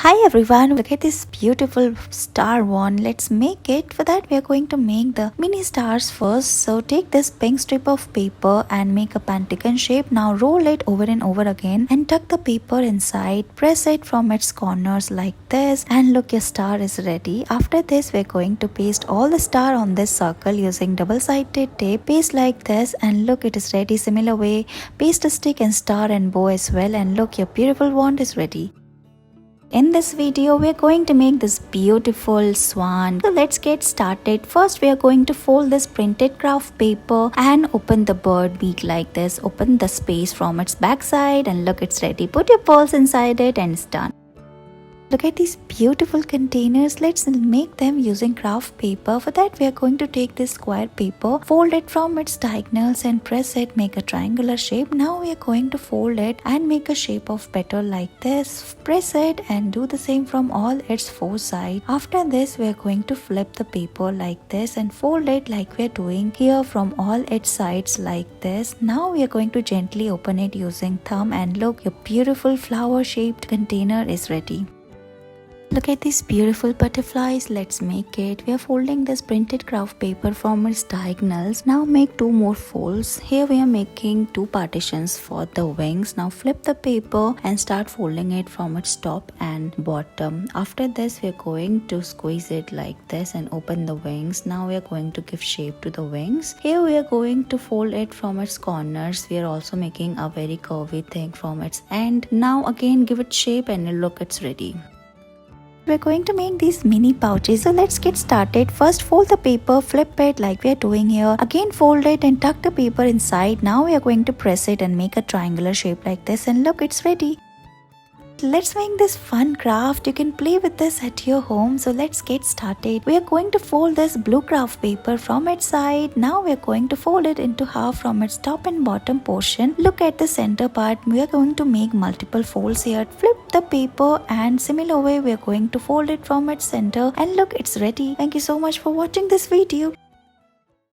Hi everyone, look at this beautiful star one. Let's make it. For that we are going to make the mini stars first. So take this pink strip of paper and make a pentagon shape. Now roll it over and over again and tuck the paper inside. Press it from its corners like this and look, your star is ready. After this we are going to paste all the star on this circle using double-sided tape. Paste like this and look, it is ready. Similar way, paste a stick and star and bow as well, and look, your beautiful wand is ready. In this video, we are going to make this beautiful swan. So let's get started. First, we are going to fold this printed craft paper and open the bird beak like this. Open the space from its backside and look, it's ready. Put your pearls inside it and it's done. Look at these beautiful containers. Let's make them using craft paper. For that we are going to take this square paper, fold it from its diagonals and press it, make a triangular shape. Now we are going to fold it and make a shape of petal like this. Press it and do the same from all its four sides. After this we are going to flip the paper like this and fold it like we are doing here from all its sides like this. Now we are going to gently open it using thumb and look, your beautiful flower shaped container is ready. Look at these beautiful butterflies. Let's make it. We are folding this printed craft paper from its diagonals. Now make two more folds. Here we are making two partitions for the wings. Now flip the paper and start folding it from its top and bottom. After this we are going to squeeze it like this and open the wings. Now we are going to give shape to the wings. Here we are going to fold it from its corners. We are also making a very curvy thing from its end. Now again give it shape and look, it's ready. We're going to make these mini pouches. So let's get started. First fold the paper, flip it like we are doing here. Again fold it and tuck the paper inside. Now we are going to press it and make a triangular shape like this and look, it's ready. Let's make this fun craft. You can play with this at your home. So let's get started. We are going to fold this blue craft paper from its side. Now we are going to fold it into half from its top and bottom portion. Look at the center part. We are going to make multiple folds here. Flip the paper and similar way we are going to fold it from its center and look, it's ready. Thank you so much for watching this video.